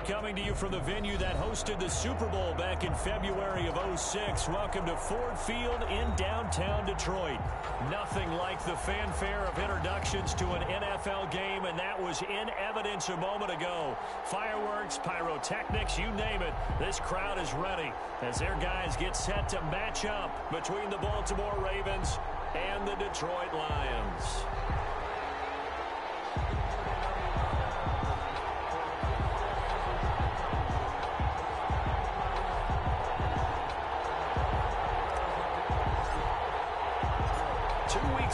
coming to you from the venue that hosted the Super Bowl back in February of '06. Welcome to Ford Field in downtown Detroit. Nothing like the fanfare of introductions to an NFL game, and that was in evidence a moment ago. Fireworks, pyrotechnics, you name it. This crowd is ready as their guys get set to match up between the Baltimore Ravens and the Detroit Lions.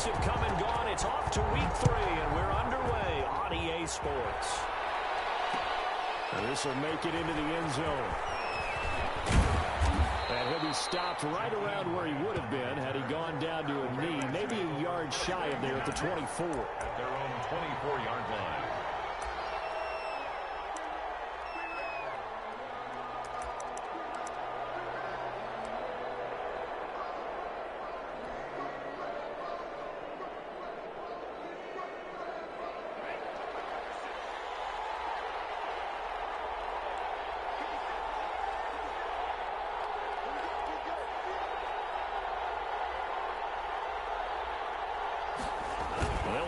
Have come and gone. It's off to week 3, and we're underway on EA Sports. And this will make it into the end zone. And he'll be stopped right around where he would have been had he gone down to a knee, maybe a yard shy of there at the 24. At their own 24-yard line.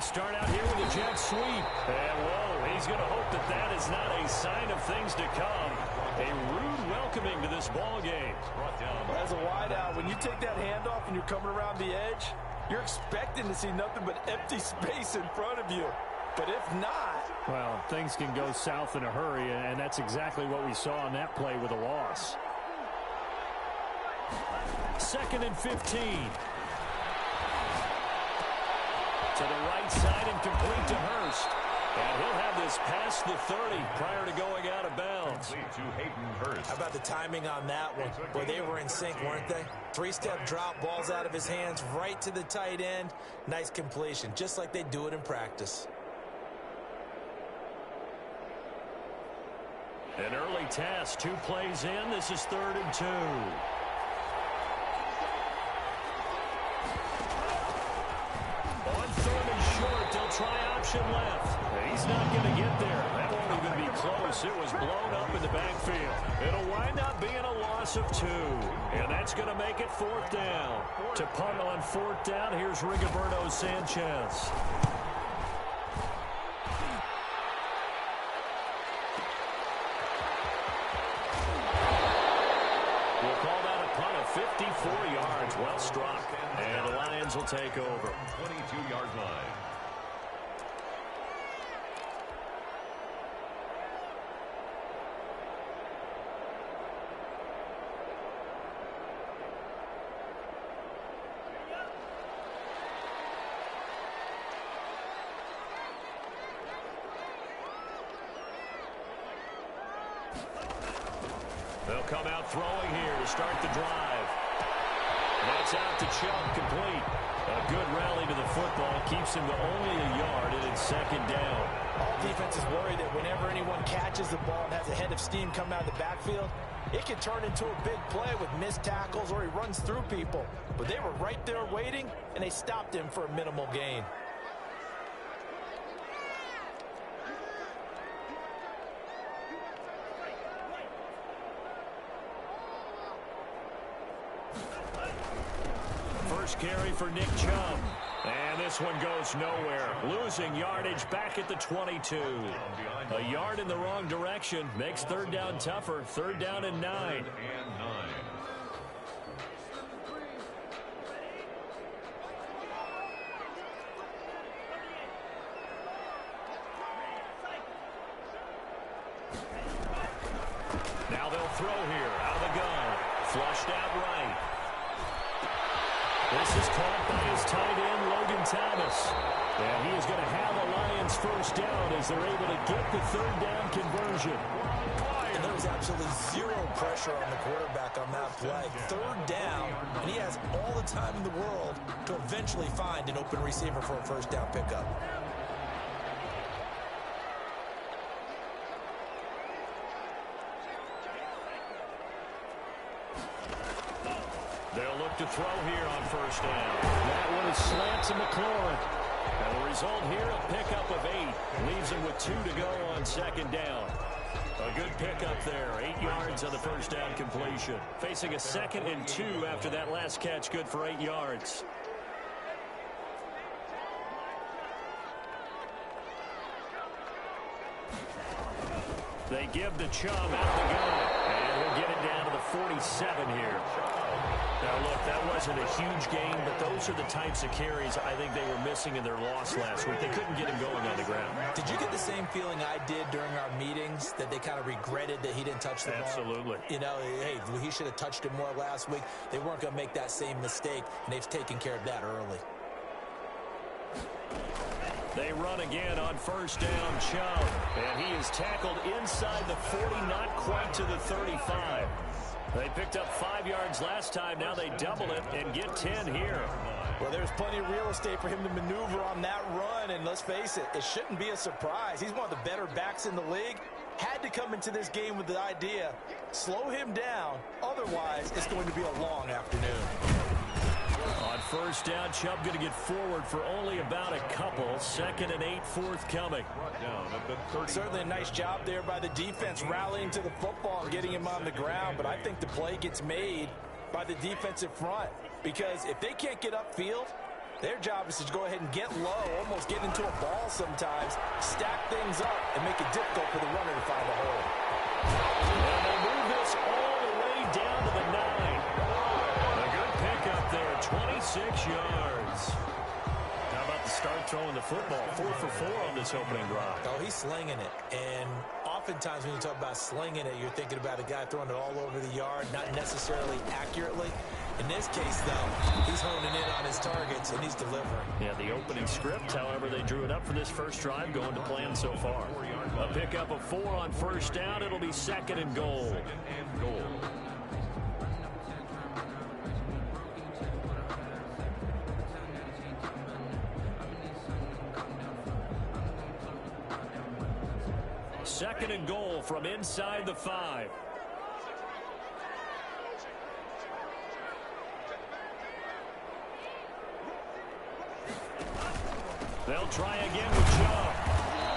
Start out here with a jet sweep. And, whoa, he's going to hope that that is not a sign of things to come. A rude welcoming to this ball game. As a wideout, when you take that handoff and you're coming around the edge, you're expecting to see nothing but empty space in front of you. But if not... well, things can go south in a hurry, and that's exactly what we saw on that play with a loss. 2nd and 15. To the right side and complete to Hurst. And he'll have this past the 30 prior to going out of bounds. To Hayden Hurst. How about the timing on that one? Boy, they were in sync, weren't they? 3-step drop, balls out of his hands, right to the tight end. Nice completion, just like they do it in practice. An early task, 2 plays in. This is 3rd and 2. Try option left. He's not going to get there. That won't even be close. It was blown up in the backfield. It'll wind up being a loss of 2. And that's going to make it 4th down. To punt on 4th down, here's Rigoberto Sanchez. We'll call that a punt of 54 yards. Well struck. And the Lions will take over. 22-yard line. They'll come out throwing here to start the drive. That's out to Chubb, complete. A good rally to the football keeps him to only a yard, and it's 2nd down. All defense is worried that whenever anyone catches the ball and has a head of steam coming out of the backfield, it can turn into a big play with missed tackles or he runs through people. But they were right there waiting, and they stopped him for a minimal gain. First carry for Nick Chubb. And this one goes nowhere. Losing yardage back at the 22. A yard in the wrong direction makes 3rd down tougher. 3rd down and 9. Now they'll throw here out of the gun. Flushed out right. This is caught by his tight end, Logan Thomas. And he is going to have a Lions first down as they're able to get the 3rd down conversion. And there was absolutely zero pressure on the quarterback on that play. 3rd down, and he has all the time in the world to eventually find an open receiver for a first down pickup. They'll look to throw here on first down. That one is slant to McLaurin. And the result here, a pickup of 8. Leaves him with 2 to go on 2nd down. A good pickup there. 8 yards on the first down completion. Facing a 2nd and 2 after that last catch. Good for 8 yards. They give the Chubb out the gun. And he'll get it down to the 47 here. Now, look, that wasn't a huge gain, but those are the types of carries I think they were missing in their loss last week. They couldn't get him going on the ground. Did you get the same feeling I did during our meetings, that they kind of regretted that he didn't touch the ball? Absolutely. You know, hey, he should have touched it more last week. They weren't going to make that same mistake, and they've taken care of that early. They run again on first down, Chubb. And he is tackled inside the 40, not quite to the 35. They picked up 5 yards last time. Now they double it and get 10 here. Well, there's plenty of real estate for him to maneuver on that run. And let's face it, it shouldn't be a surprise. He's one of the better backs in the league. Had to come into this game with the idea, slow him down. Otherwise, it's going to be a long afternoon. On first down, Chubb going to get forward for only about a couple. 2nd and 8 forthcoming. Certainly a nice job there by the defense, rallying to the football and getting him on the ground. But I think the play gets made by the defensive front, because if they can't get upfield, their job is to go ahead and get low, almost get into a ball sometimes, stack things up, and make it difficult for the runner to find a hole. And they move this all the way down to the 9. A good pickup there, 26 yards. How about the start throwing the football? 4 for 4 on this opening drive. Oh, he's slinging it. And oftentimes when you talk about slinging it, you're thinking about a guy throwing it all over the yard, not necessarily accurately. In this case, though, he's honing in on his targets, and he's delivering. Yeah, the opening script, however, they drew it up for this first drive, going to plan so far. A pickup of 4 on first down. It'll be 2nd and goal. Second and goal from inside the 5. They'll try again with Chubb.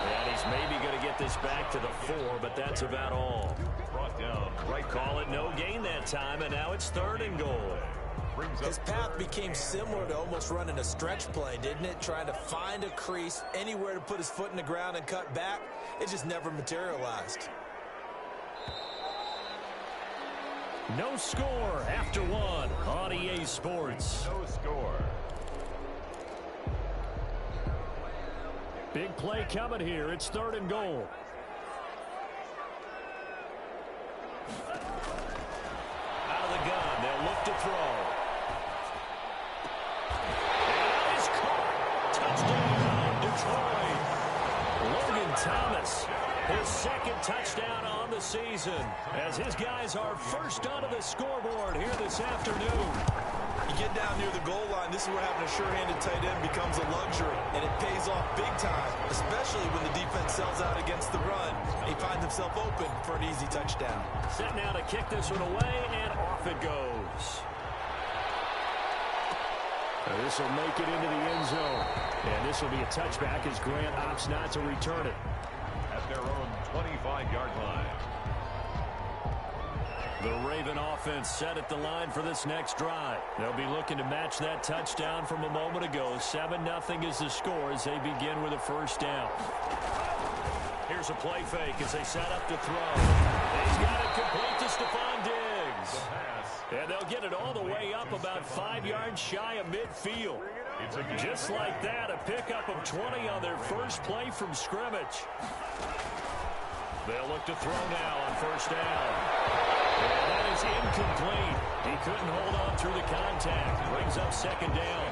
And he's maybe going to get this back to the 4, but that's about all. Brought down. Right, call it no gain that time, and now it's 3rd and goal. His path became similar to almost running a stretch play, didn't it? Trying to find a crease, anywhere to put his foot in the ground and cut back. It just never materialized. No score after 1 on EA Sports. No score. Big play coming here. It's 3rd and goal. Out of the gun. They'll look to throw. And it's caught. Touchdown, Detroit. Logan Thomas, his 2nd touchdown on the season, as his guys are first onto the scoreboard here this afternoon. You get down near the goal line, this is where having a sure-handed tight end becomes a luxury, and it pays off big time, especially when the defense sells out against the run. He finds himself open for an easy touchdown. Set now to kick this one away, and off it goes. This will make it into the end zone, and this will be a touchback as Grant opts not to return it. At their own 25-yard line. The Raven offense set at the line for this next drive. They'll be looking to match that touchdown from a moment ago. 7-0 is the score as they begin with a first down. Here's a play fake as they set up to throw. He's got it complete to Stephon Diggs. And they'll get it all the way up about 5 yards shy of midfield. Just like that, a pickup of 20 on their first play from scrimmage. They'll look to throw now on first down. And that is incomplete. He couldn't hold on through the contact. Brings up 2nd down.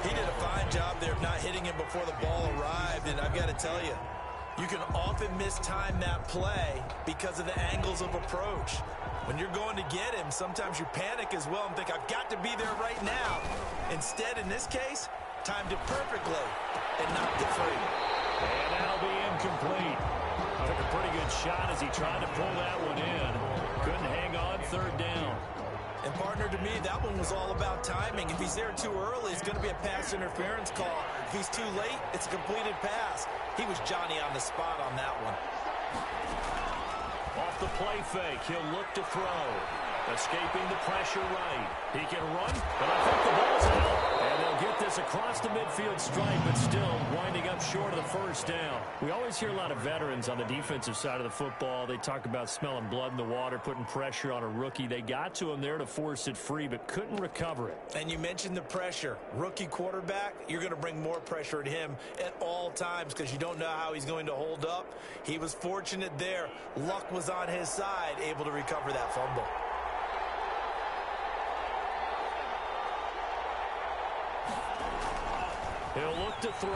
He did a fine job there of not hitting him before the ball arrived, and I've got to tell you, you can often mistime that play because of the angles of approach. When you're going to get him, sometimes you panic as well and think, I've got to be there right now. Instead, in this case, timed it perfectly and knocked it free. And that'll be incomplete. Took a pretty good shot as he tried to pull that one in. Couldn't hang on 3rd down. And partner, to me, that one was all about timing. If he's there too early, it's going to be a pass interference call. If he's too late, it's a completed pass. He was Johnny on the spot on that one. Off the play fake, he'll look to throw. Escaping the pressure right. He can run, but I think the ball's out. And they'll get this across the midfield stripe, but still winding up short of the first down. We always hear a lot of veterans on the defensive side of the football. They talk about smelling blood in the water, putting pressure on a rookie. They got to him there to force it free, but couldn't recover it. And you mentioned the pressure. Rookie quarterback, you're going to bring more pressure at him at all times because you don't know how he's going to hold up. He was fortunate there. Luck was on his side, able to recover that fumble. He'll look to throw.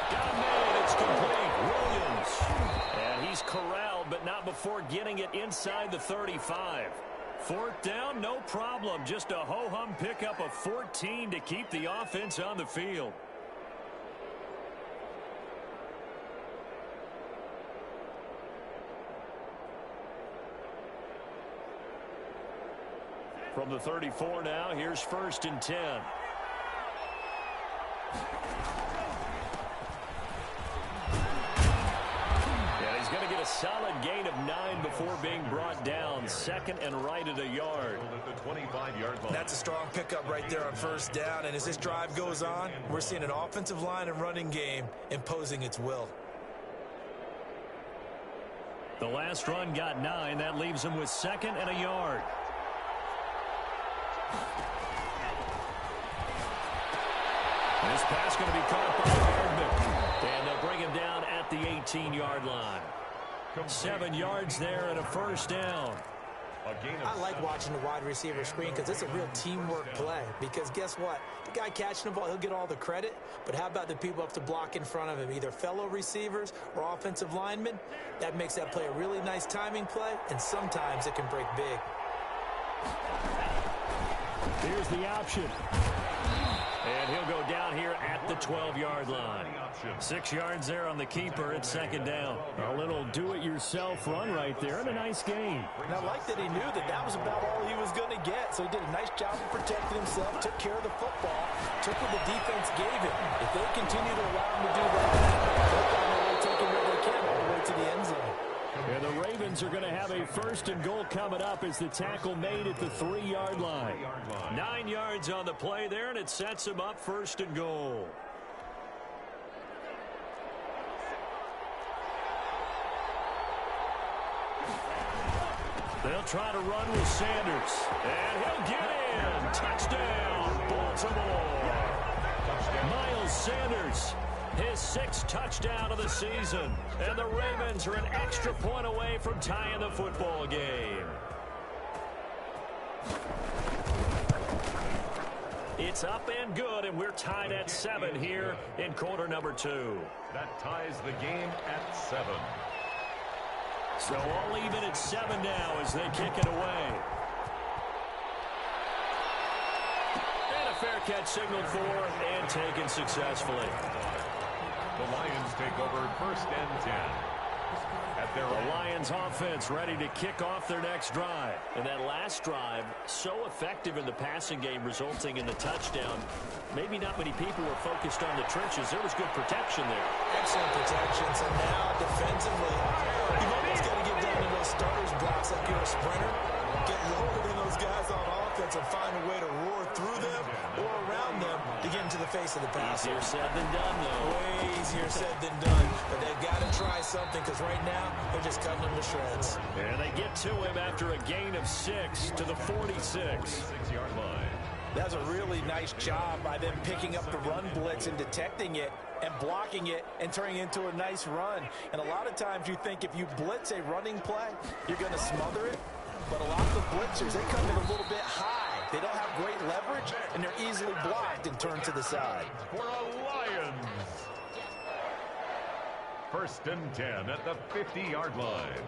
Got made. It's complete. Williams. And he's corralled, but not before getting it inside the 35. Fourth down, no problem. Just a ho-hum pickup of 14 to keep the offense on the field. From the 34 now, here's 1st and 10. Yeah, he's going to get a solid gain of 9 before being brought down. 2nd and right at a yard. At the 25-yard line. That's a strong pickup right there on 1st down. And as this drive goes on, we're seeing an offensive line and running game imposing its will. The last run got 9. That leaves him with 2nd and a yard. This pass going to be caught by Hardman. And they'll bring him down at the 18-yard line. 7 yards there and a 1st down. I like watching the wide receiver screen because it's a real teamwork play. Because guess what? The guy catching the ball, he'll get all the credit. But how about the people up to block in front of him? Either fellow receivers or offensive linemen. That makes that play a really nice timing play. And sometimes it can break big. Here's the option. And he'll go down here at the 12-yard line. 6 yards there on the keeper. It's 2nd down. A little do-it-yourself run right there and a nice gain. And I like that he knew that that was about all he was going to get. So he did a nice job of protecting himself, took care of the football, took what the defense gave him. If they continue to allow him to do that, they'll find a way taking what they can all the way to the end zone. And the Ravens are going to have a 1st and goal coming up as the tackle made at the 3-yard line. 9 yards on the play there, and it sets him up 1st and goal. They'll try to run with Sanders. And he'll get in. Touchdown, Baltimore. Miles Sanders. His 6th touchdown of the season. And the Ravens are an extra point away from tying the football game. It's up and good, and we're tied at 7 here in quarter number 2. That ties the game at 7. So all even at 7 now as they kick it away. And a fair catch signaled for and taken successfully. The Lions take over 1st and 10. The Lions offense ready to kick off their next drive. And that last drive, so effective in the passing game, resulting in the touchdown. Maybe not many people were focused on the trenches. There was good protection there. Excellent protection. So now, defensively, you've almost got to get down to those starters blocks like you're a sprinter. Get lower than those guys on offense and find a way to roar through them or around them to get into the face of the passer. Easier said than done, though. Way easier said than done. But they've got to try something because right now they're just cutting them to shreds. And they get to him after a gain of 6 to the 46. 6-yard line. That's a really nice job by them picking up the run blitz and detecting it and blocking it and turning it into a nice run. And a lot of times you think if you blitz a running play, you're going to smother it. But a lot of the blitzers, they come in a little bit high. They don't have great leverage, and they're easily blocked and turned to the side. For a Lions. 1st and 10 at the 50-yard line.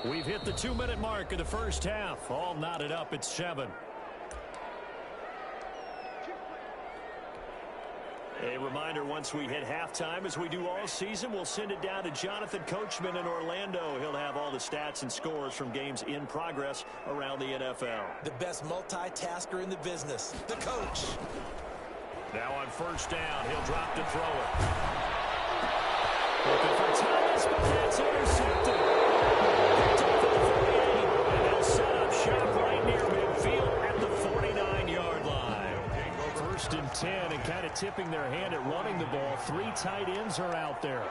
We've hit the 2-minute mark of the first half. All knotted up at 7. A reminder, once we hit halftime, as we do all season, we'll send it down to Jonathan Coachman in Orlando. He'll have all the stats and scores from games in progress around the NFL. The best multitasker in the business, the coach. Now on 1st down, he'll drop to throw it. Looking for Thomas, but that's intercepted. Picked up for the 48, and they'll set up shop right near midfield at the 49-yard line. First and 10, and kind of tipping their hand at running the ball. 3 tight ends are out there.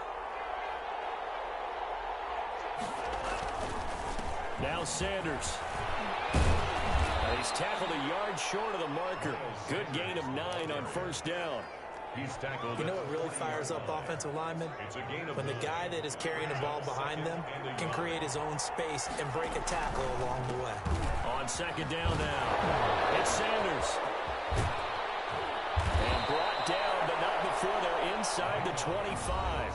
Now Sanders. He's tackled a yard short of the marker. Good gain of 9 on first down. He's tackled. You know what really fires up offensive linemen? When the guy that is carrying the ball behind them can create his own space and break a tackle along the way. On second down now, it's Sanders. And brought down, but not before they're inside the 25.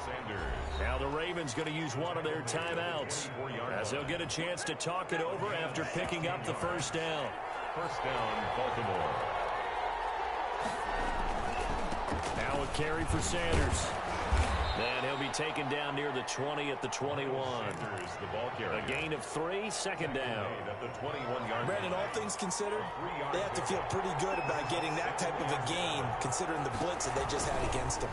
Now the Ravens going to use one of their timeouts, as they'll get a chance to talk it over after picking up the first down. First down, Baltimore. Now a carry for Sanders. Then he'll be taken down near the 20 at the 21. A gain of 3, second down. Brandon, all things considered, they have to feel pretty good about getting that type of a gain, considering the blitz that they just had against them.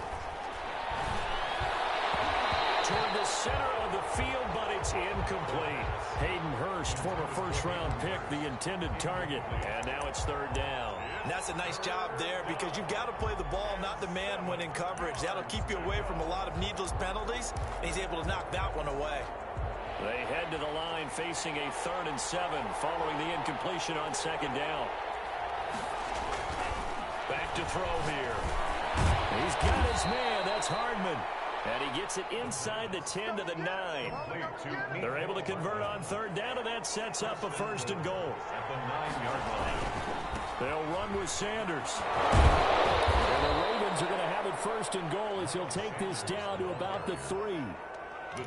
Toward the center of the field, but it's incomplete. Hayden Hurst, former first-round pick, the intended target. And now it's third down. And that's a nice job there, because you've got to play the ball, not the man when in coverage. That'll keep you away from a lot of needless penalties, and he's able to knock that one away. They head to the line facing a 3rd and 7 following the incompletion on second down. Back to throw here. He's got his man. That's Hardman. And he gets it inside the 10 to the 9. They're able to convert on third down, and that sets up a first and goal. At the 9-yard line. They'll run with Sanders. And the Ravens are going to have it first and goal as he'll take this down to about the 3.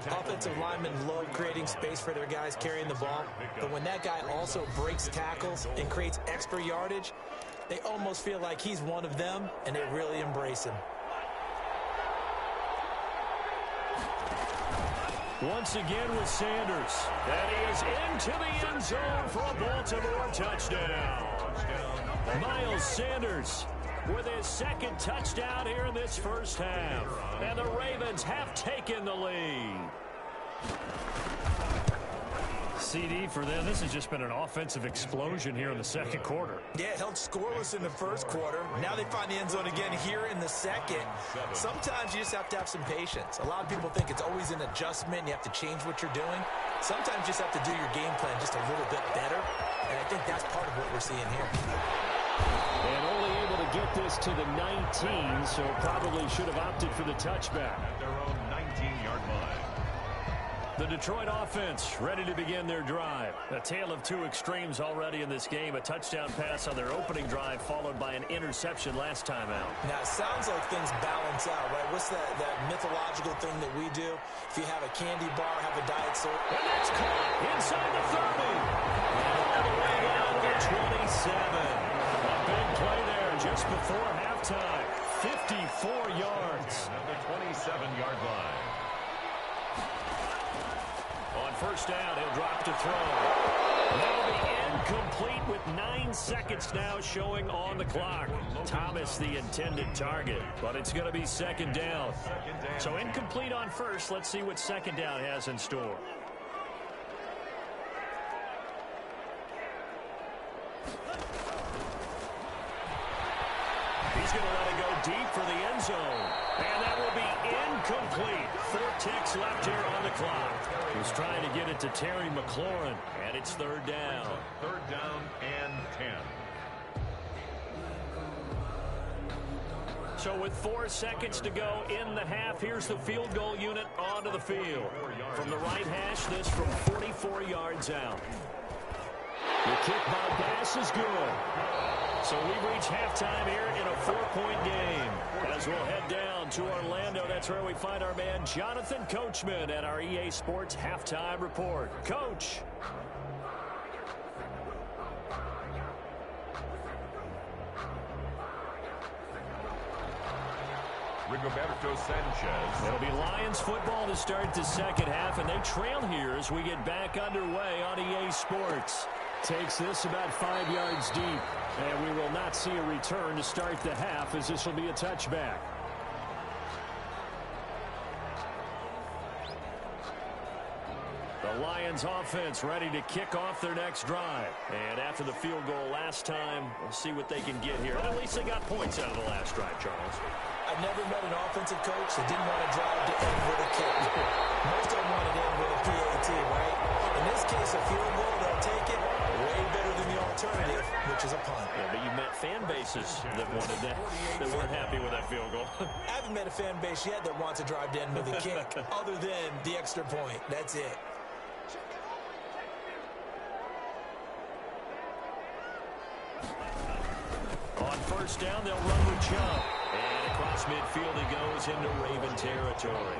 Offensive linemen love creating space for their guys carrying the ball, but when that guy also breaks tackles and creates extra yardage, they almost feel like he's one of them, and they really embrace him. Once again with Sanders. That is into the end zone for a Baltimore touchdown. Miles Sanders with his second touchdown here in this first half. And the Ravens have taken the lead. CD for them. This has just been an offensive explosion here in the second quarter. Yeah, held scoreless in the first quarter. Now they find the end zone again here in the second. Sometimes you just have to have some patience. A lot of people think it's always an adjustment. You have to change what you're doing. Sometimes you just have to do your game plan just a little bit better. And I think that's part of what we're seeing here. And only able to get this to the 19, so probably should have opted for the touchback. At their own 19-yard line. The Detroit offense ready to begin their drive. A tale of two extremes already in this game. A touchdown pass on their opening drive followed by an interception last time out. Now, it sounds like things balance out, right? What's that mythological thing that we do? If you have a candy bar, have a Diet Soda. And that's caught inside the 30. And all the way down to 27. A big play there just before halftime. 54 yards. At the 27-yard line. On first down, he'll drop to throw. That'll be incomplete with 9 seconds now showing on the clock. Thomas the intended target, but it's going to be second down. So incomplete on first. Let's see what second down has in store. He's going to let it go deep for the end zone. And that will be incomplete. 4 ticks left here on the clock. He's trying to get it to Terry McLaurin, and it's third down. Third down and 10. So with 4 seconds to go in the half, here's the field goal unit onto the field. From the right hash, this from 44 yards out. The kick by Bass is good. So we've reached halftime here in a 4-point game. As we'll head down to Orlando, that's where we find our man Jonathan Coachman at our EA Sports Halftime Report. Coach. Rigoberto Sanchez. It'll be Lions football to start the second half, and they trail here as we get back underway on EA Sports. Takes this about 5 yards deep, and we will not see a return to start the half as this will be a touchback. The Lions offense ready to kick off their next drive. And after the field goal last time, we'll see what they can get here. At least they got points out of the last drive, Charles. I've never met an offensive coach that didn't want to drive to end with a kick. Most of them want to end with a PAT, right? In this case, a field goal, they'll take it way better than the alternative, which is a punt. Yeah, but you met fan bases that wanted that, that weren't happy with that field goal. I haven't met a fan base yet that wants to drive to end with a kick, other than the extra point. That's it. On first down, they'll run with Chubb. And across midfield he goes into Raven territory.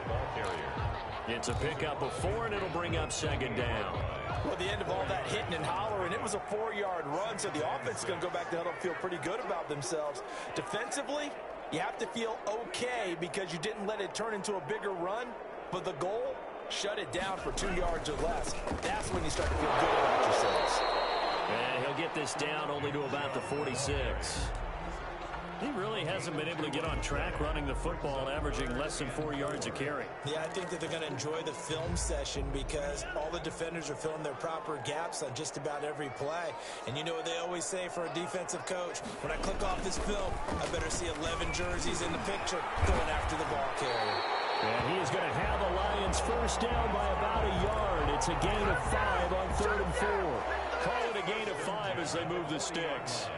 It's a pickup of 4, and it'll bring up second down. Well, the end of all that hitting and hollering, it was a 4-yard run, so the offense is going to go back to huddle and feel pretty good about themselves. Defensively, you have to feel okay because you didn't let it turn into a bigger run, but the goal, shut it down for 2 yards or less. That's when you start to feel good about yourselves. And he'll get this down only to about the 46. He really hasn't been able to get on track running the football, averaging less than 4 yards a carry. Yeah, I think that they're going to enjoy the film session because all the defenders are filling their proper gaps on just about every play. And you know what they always say for a defensive coach? When I click off this film, I better see 11 jerseys in the picture going after the ball carrier. And he is going to have the Lions first down by about a yard. It's a gain of 5 on 3rd and 4. Call it a gain of 5 as they move the sticks.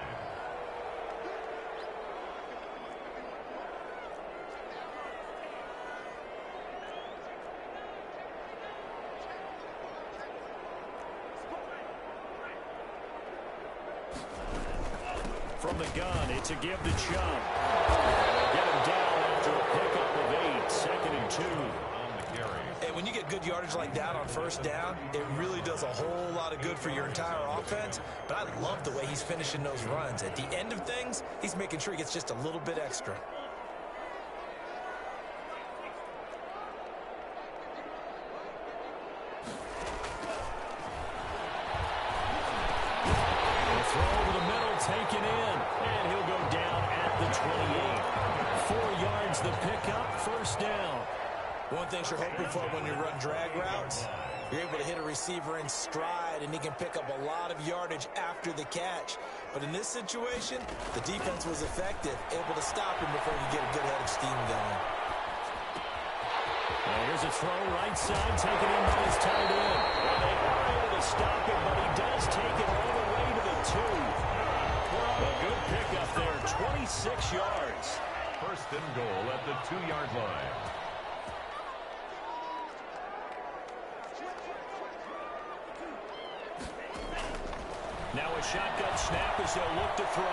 From the gun, it's a give to Chubb. They'll get him down after a pickup of 8, 2nd and 2. And when you get good yardage like that on first down, it really does a whole lot of good for your entire offense. But I love the way he's finishing those runs. At the end of things, he's making sure he gets just a little bit extra. Taken in, and he'll go down at the 28. 4 yards the pickup, first down. One thing you're hoping for when you run drag routes, you're able to hit a receiver in stride, and he can pick up a lot of yardage after the catch. But in this situation, the defense was effective, able to stop him before he get a good head of steam going. And here's a throw right side, taken in by his tight end. And they are able to stop it, but he does take it all the way to the 2. A good pickup there, 26 yards. First and goal at the 2-yard line. Now a shotgun snap as they'll look to throw.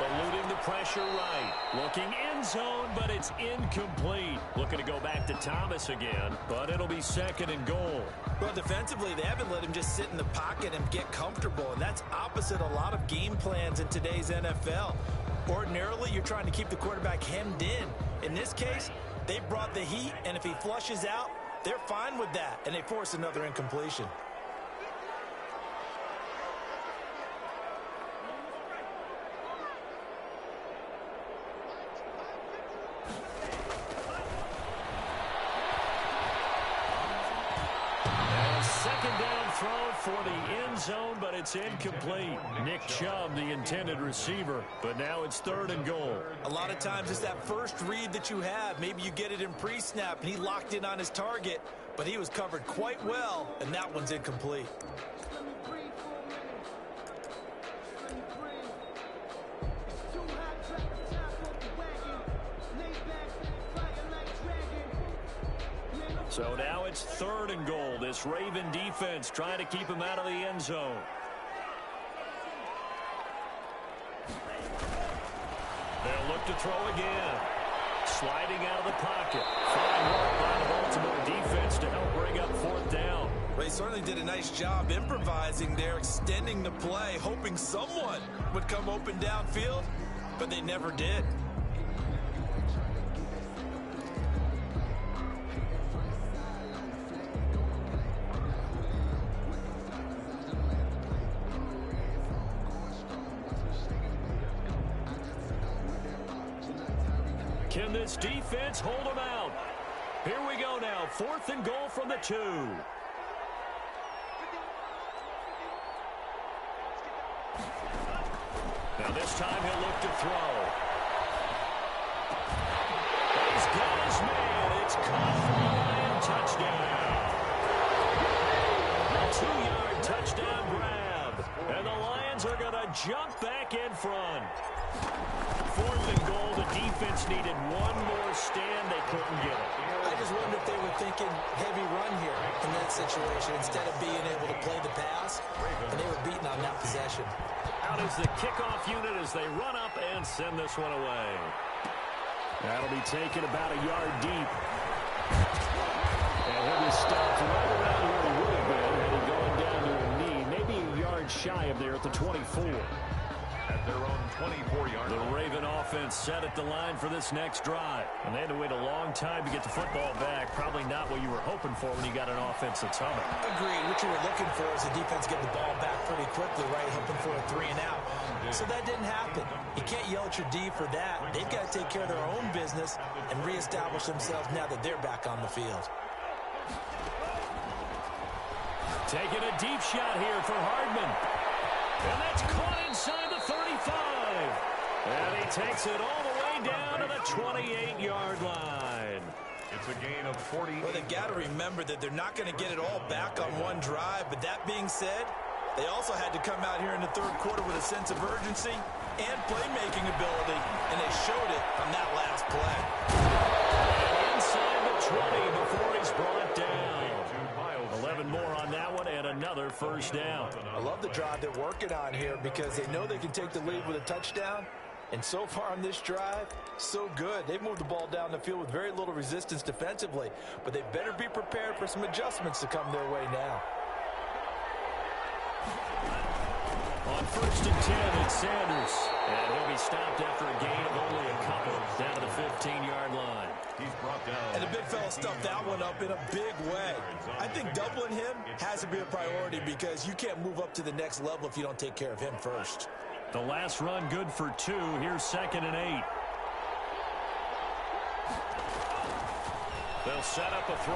Eluding the pressure right. Looking end zone, but it's incomplete. Looking to go back to Thomas again, but it'll be 2nd and goal. Well, defensively, they haven't let him just sit in the pocket and get comfortable, and that's opposite a lot of game plans in today's NFL. Ordinarily, you're trying to keep the quarterback hemmed in. In this case, they brought the heat, and if he flushes out, they're fine with that, and they force another incompletion. For the end zone, but it's incomplete. Nick Chubb, the intended receiver, but now it's 3rd and goal. A lot of times it's that first read that you have. Maybe you get it in pre-snap, and he locked in on his target, but he was covered quite well, and that one's incomplete. So now it's 3rd and goal. This Raven defense trying to keep him out of the end zone. They'll look to throw again. Sliding out of the pocket. Fine work by the Baltimore defense to help bring up 4th down. They certainly did a nice job improvising there, extending the play, hoping someone would come open downfield, but they never did. Can this defense hold them out? Here we go now. 4th and goal from the 2. Now this time he'll look to throw. He's got his man. It's caught for a Lion touchdown. A 2-yard touchdown grab. And the Lions are going to jump back in front. 4th and goal. The defense needed one more stand. They couldn't get it. I just wonder if they were thinking heavy run here in that situation instead of being able to play the pass, and they were beaten on that possession. Out is the kickoff unit as they run up and send this one away. That'll be taken about a yard deep. And he'll be stopped right around where he would have been had he gone down to a knee, maybe a yard shy of there at the 24. At their own 24-yard line. The Raven offense set at the line for this next drive. And they had to wait a long time to get the football back. Probably not what you were hoping for when you got an offense that's humming. Agreed. What you were looking for is the defense get the ball back pretty quickly, right? Hoping for a 3 and out. So that didn't happen. You can't yell at your D for that. They've got to take care of their own business and reestablish themselves now that they're back on the field. Taking a deep shot here for Hardman. And that's caught inside the 35. And he takes it all the way down to the 28-yard line. It's a gain of 40. Well, they've got to remember that they're not going to get it all back on one drive. But that being said, they also had to come out here in the third quarter with a sense of urgency and playmaking ability. And they showed it on that last play. And inside the 20 before he's brought down. 11 more on that one and another first down. I love the drive they're working on here because they know they can take the lead with a touchdown. And so far on this drive, so good. They've moved the ball down the field with very little resistance defensively. But they better be prepared for some adjustments to come their way now. On 1st and 10, it's Sanders. And he'll be stopped after a gain of only a couple down to the 15-yard line. He's brought down. And the big fella stuffed that one up in a big way. I think doubling him has to be a priority because you can't move up to the next level if you don't take care of him first. The last run good for 2. Here's 2nd and 8. They'll set up a throw.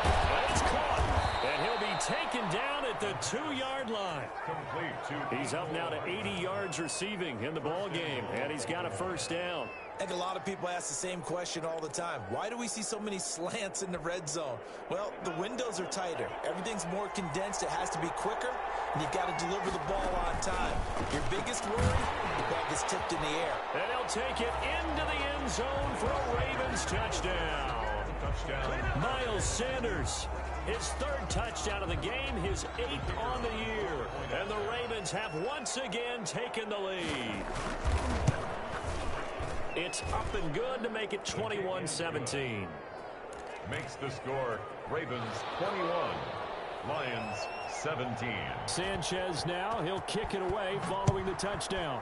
And it's caught. And he'll be taken down at the 2-yard line. Complete. He's up now to 80 yards receiving in the ball game, and he's got a first down. I think a lot of people ask the same question all the time. Why do we see so many slants in the red zone? Well, the windows are tighter. Everything's more condensed. It has to be quicker, and you've got to deliver the ball on time. Your biggest worry, the ball gets tipped in the air. And he'll take it into the end zone for a Ravens touchdown. Miles Sanders, his 3rd touchdown of the game, his 8th on the year. And the Ravens have once again taken the lead. It's up and good to make it 21-17. Makes the score Ravens 21, Lions 17. Sanchez now, he'll kick it away following the touchdown.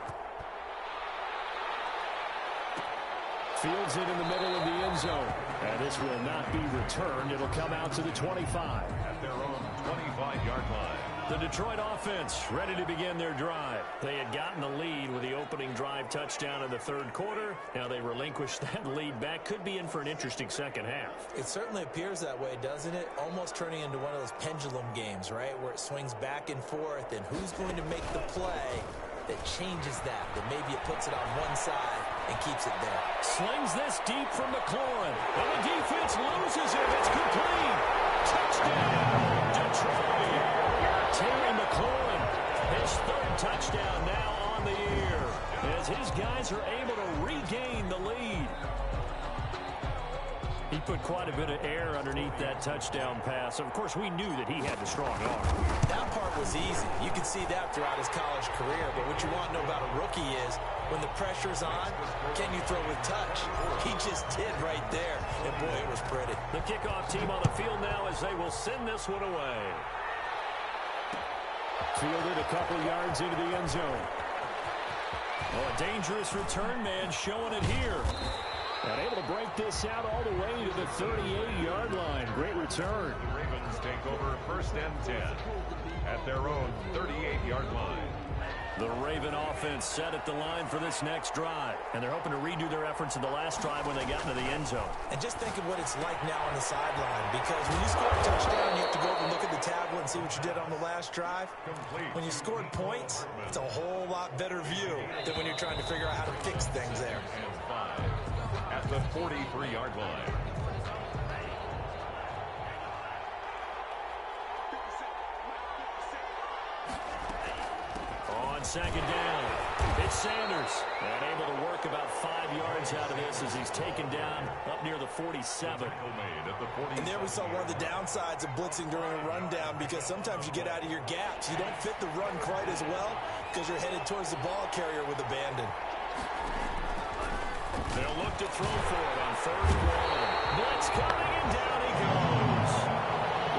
Fields it in the middle of the end zone. And this will not be returned. It'll come out to the 25. At their own 25-yard line. The Detroit offense ready to begin their drive. They had gotten the lead with the opening drive touchdown in the 3rd quarter. Now they relinquished that lead back. Could be in for an interesting second half. It certainly appears that way, doesn't it? Almost turning into one of those pendulum games, right? Where it swings back and forth, and who's going to make the play that changes that maybe it puts it on one side and keeps it there. Slings this deep from McLaurin. And the defense loses it. It's complete. Touchdown, Detroit. Terry McLaurin, his 3rd touchdown now on the year, as his guys are able to regain the lead. He put quite a bit of air underneath that touchdown pass. Of course, we knew that he had the strong arm. That part was easy. You could see that throughout his college career. But what you want to know about a rookie is when the pressure's on, can you throw with touch? He just did right there. And, boy, it was pretty. The kickoff team on the field now as they will send this one away. Fielded a couple yards into the end zone. Oh, a dangerous return man showing it here. And able to break this out all the way to the 38-yard line. Great return. The Ravens take over 1st and 10 at their own 38-yard line. The Raven offense set at the line for this next drive. And they're hoping to redo their efforts in the last drive when they got into the end zone. And just think of what it's like now on the sideline, because when you score a touchdown, you have to go over and look at the tablet and see what you did on the last drive. When you scored points, it's a whole lot better view than when you're trying to figure out how to fix things there. At the 43-yard line. Second down. It's Sanders. And able to work about 5 yards out of this as he's taken down up near the 47. And there we saw one of the downsides of blitzing during a rundown, because sometimes you get out of your gaps. You don't fit the run quite as well because you're headed towards the ball carrier with abandon. They'll look to throw for it on 3rd and 1. Blitz coming, and down he goes.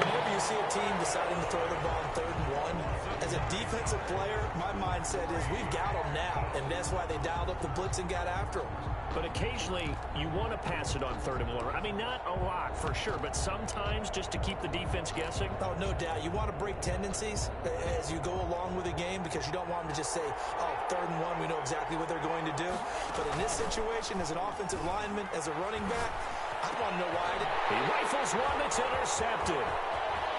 Whenever you see a team deciding to throw the ball on 3rd and 1, as a defensive player, my mindset is we've got them now, and that's why they dialed up the blitz and got after them. But occasionally, you want to pass it on 3rd and 1. I mean, not a lot for sure, but sometimes just to keep the defense guessing. Oh, no doubt. You want to break tendencies as you go along with the game, because you don't want them to just say, oh, 3rd and 1, we know exactly what they're going to do. But in this situation, as an offensive lineman, as a running back, I want to know why. He rifles one that's intercepted.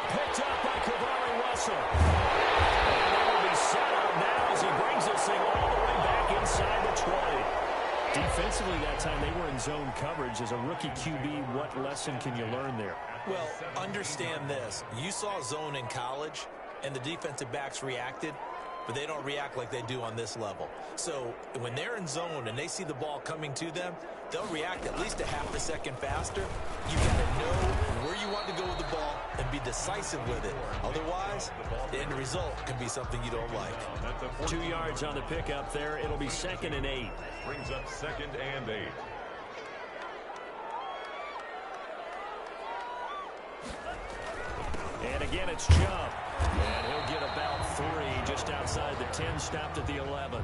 Picked up by Cavari Russell. And they will be set up now as he brings this thing all the way back inside the 20. Defensively that time, they were in zone coverage. As a rookie QB, what lesson can you learn there? Well, understand this. You saw zone in college, and the defensive backs reacted, but they don't react like they do on this level. So when they're in zone and they see the ball coming to them, they'll react at least a half a second faster. You got to know where you want to go with the ball and be decisive with it. Otherwise, the end result can be something you don't like. 2 yards on the pickup there. It'll be 2nd and 8. Brings up 2nd and 8. And again, it's Chubb. And he'll get about 3 just outside the 10, stopped at the 11.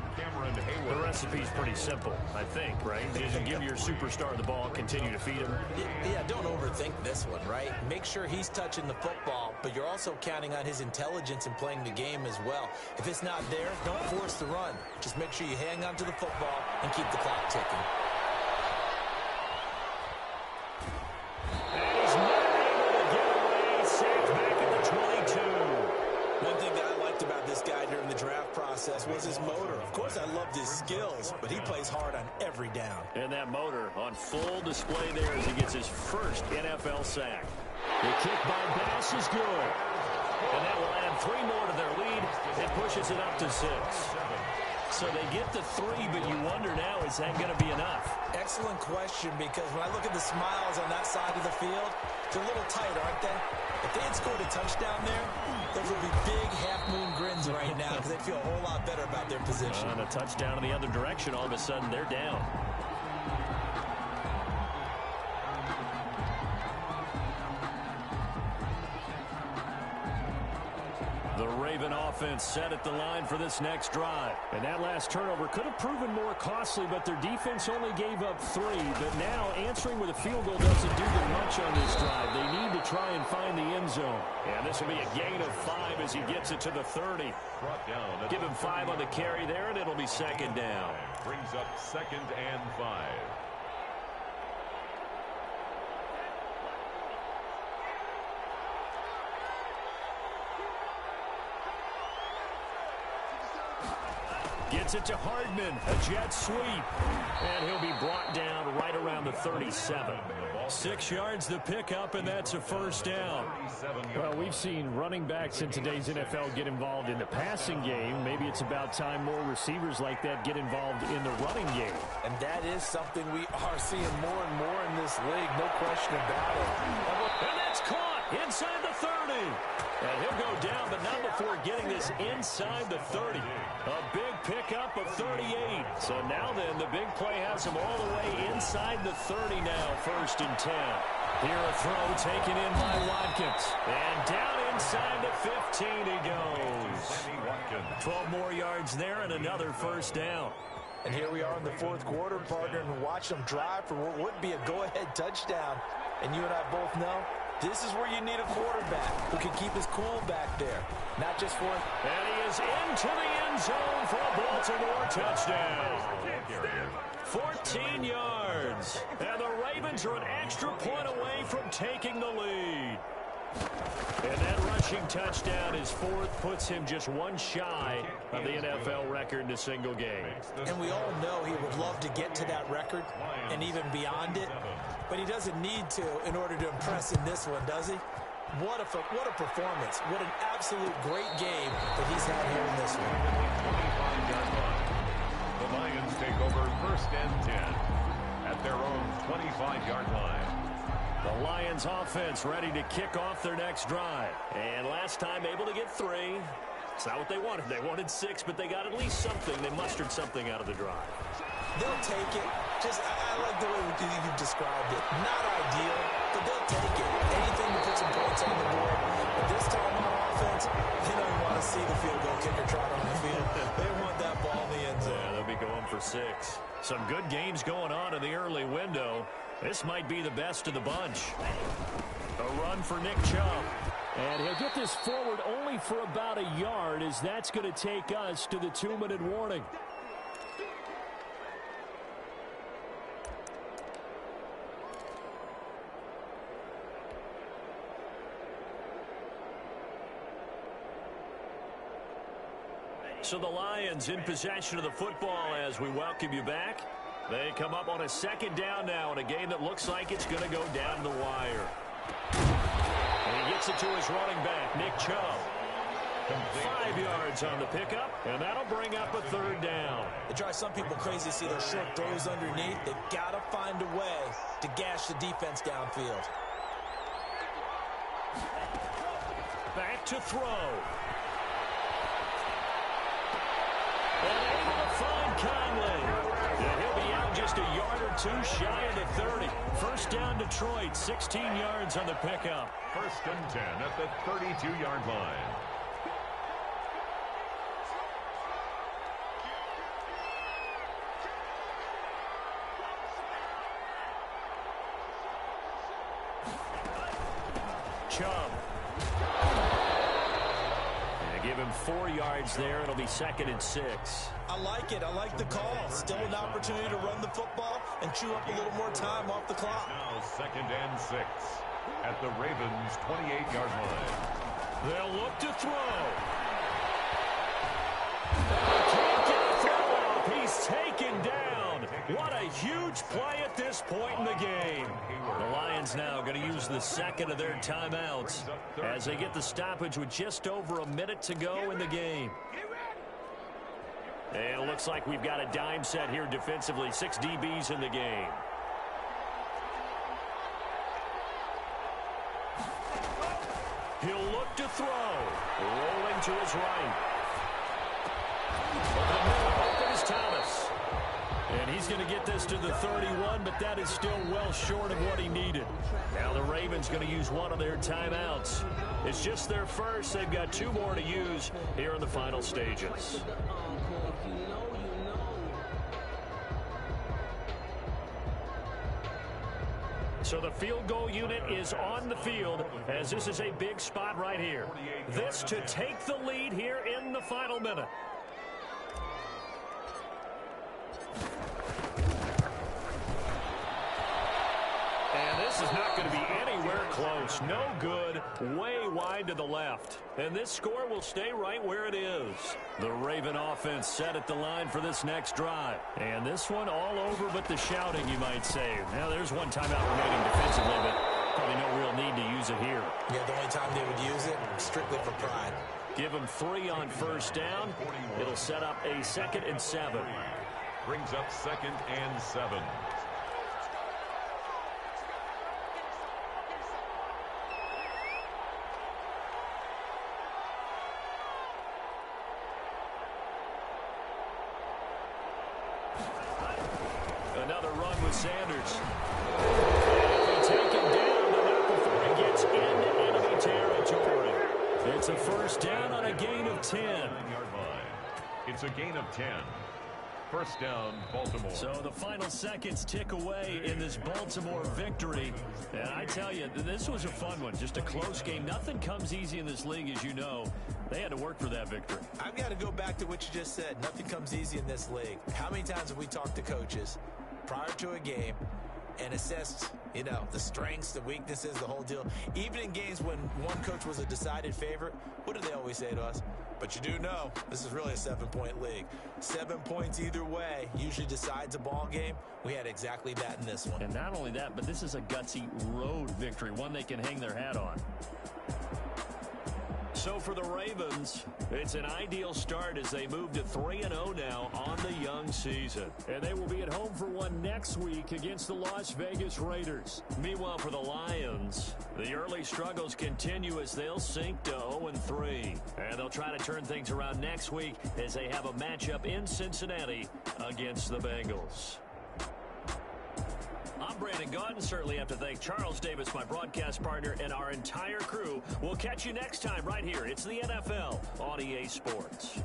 The recipe's pretty simple, I think, right? Just give your superstar the ball, continue to feed him. Yeah, don't overthink this one, right? Make sure he's touching the football, but you're also counting on his intelligence in playing the game as well. If it's not there, don't force the run. Just make sure you hang on to the football and keep the clock ticking. And he's not able to get away. Sacked back at the 22. One thing that I liked about this guy during the draft process was his motor. Of course, I loved his skills, but he plays hard on every down. And that motor on full display there as he gets his first NFL sack. The kick by Bass is good. And that will add 3 more to their lead. It pushes it up to 6. So they get to 3, but you wonder now, is that going to be enough? Excellent question, because when I look at the smiles on that side of the field, they're a little tight, aren't they? If they had scored a touchdown there, those would be big half-moon grins right now, because they'd feel a whole lot better about their position. On a touchdown in the other direction, all of a sudden they're down. The Raven offense set at the line for this next drive. And that last turnover could have proven more costly, but their defense only gave up 3. But now answering with a field goal doesn't do them much on this drive. They need to try and find the end zone. And this will be a gain of 5 as he gets it to the 30. Give him 5 on the carry there, and it'll be 2nd down. Brings up 2nd and 5. Gets it to Hardman, a jet sweep, and he'll be brought down right around the 37. 6 yards the pickup, and that's a 1st down. Well, we've seen running backs in today's NFL get involved in the passing game. Maybe it's about time more receivers like that get involved in the running game. And that is something we are seeing more and more in this league, no question about it. And that's caught inside the 30. And he'll go down, but not before getting this inside the 30. A big pickup of 38. So now then, the big play has him all the way inside the 30 now, 1st and 10. Here a throw taken in by Watkins. And down inside the 15 he goes. 12 more yards there and another 1st down. And here we are in the 4th quarter, partner, and watch them drive for what would be a go-ahead touchdown. And you and I both know This is where you need a quarterback who can keep his cool back there. Not just for... And he is into the end zone for a Baltimore touchdown. 14 yards. And the Ravens are an extra point away from taking the lead. And that rushing touchdown, his fourth, puts him just one shy of the NFL record in a single game. And we all know he would love to get to that record and even beyond it, but he doesn't need to in order to impress in this one, does he? What a performance. What an absolute great game that he's had here in this one. The Lions take over 1st and 10 at their own 25-yard line. The Lions offense ready to kick off their next drive. And last time able to get 3. It's not what they wanted. They wanted 6, but they got at least something. They mustered something out of the drive. They'll take it. I like the way you described it. Not ideal, but they'll take it. Anything to put some points on the board. But this time on offense, they don't want to see the field goal kicker trot on the field. They want that ball in the end zone. Yeah, they'll be going for 6. Some good games going on in the early window. This might be the best of the bunch. A run for Nick Chubb. And he'll get this forward only for about a yard, as that's going to take us to the 2-minute warning. So the Lions in possession of the football as we welcome you back. They come up on a 2nd down now in a game that looks like it's going to go down to the wire. And he gets it to his running back, Nick Chubb. 5 yards on the pickup, and that'll bring up a 3rd down. It drives some people crazy to see those short throws underneath. They've got to find a way to gash the defense downfield. Back to throw. And able to find Conley. And he'll be out just a yard or 2 shy of the 30. 1st down Detroit, 16 yards on the pickup. 1st and 10 at the 32-yard line. Chubb. Give him 4 yards there. It'll be 2nd and 6. I like it. I like the call. Still an opportunity to run the football and chew up a little more time off the clock. Now 2nd and 6 at the Ravens' 28-yard line. They'll look to throw. And he can't get a throw off. He's taken down. What a huge play at this point in the game. The Lions now going to use the 2nd of their timeouts as they get the stoppage with just over a minute to go in the game. And it looks like we've got a dime set here defensively. 6 DBs in the game. He'll look to throw. Rolling to his right. Open is Thomas. And he's going to get this to the 31, but that is still well short of what he needed. Now the Ravens going to use one of their timeouts. It's just their first. They've got 2 more to use here in the final stages. So the field goal unit is on the field as this is a big spot right here. This to take the lead here in the final minute. And this is not going to be anywhere close. No good. Way wide to the left. And this score will stay right where it is. The Raven offense set at the line for this next drive. And this one all over but the shouting, you might say. Now there's one timeout remaining defensively, but probably no real need to use it here. Yeah, the only time they would use it, strictly for pride. Give them 3 on 1st down. It'll set up a 2nd and 7. Brings up 2nd and 7. Another run with Sanders. He'll take him down, but not before he gets into enemy territory. It's a 1st down on a gain of 10. It's a gain of 10. First down, Baltimore. So the final seconds tick away in this Baltimore victory. And I tell you, this was a fun one. Just a close game. Nothing comes easy in this league, as you know. They had to work for that victory. I've got to go back to what you just said. Nothing comes easy in this league. How many times have we talked to coaches prior to a game and assessed, you know, the strengths, the weaknesses, the whole deal? Even in games when one coach was a decided favorite, what do they always say to us? But you do know this is really a 7-point league. 7 points either way usually decides a ball game. We had exactly that in this one. And not only that, but this is a gutsy road victory, one they can hang their hat on. So for the Ravens, it's an ideal start as they move to 3-0 now on the young season. And they will be at home for one next week against the Las Vegas Raiders. Meanwhile, for the Lions, the early struggles continue as they'll sink to 0-3. And they'll try to turn things around next week as they have a matchup in Cincinnati against the Bengals. I'm Brandon Gaudin. Certainly have to thank Charles Davis, my broadcast partner, and our entire crew. We'll catch you next time right here. It's the NFL on EA Sports.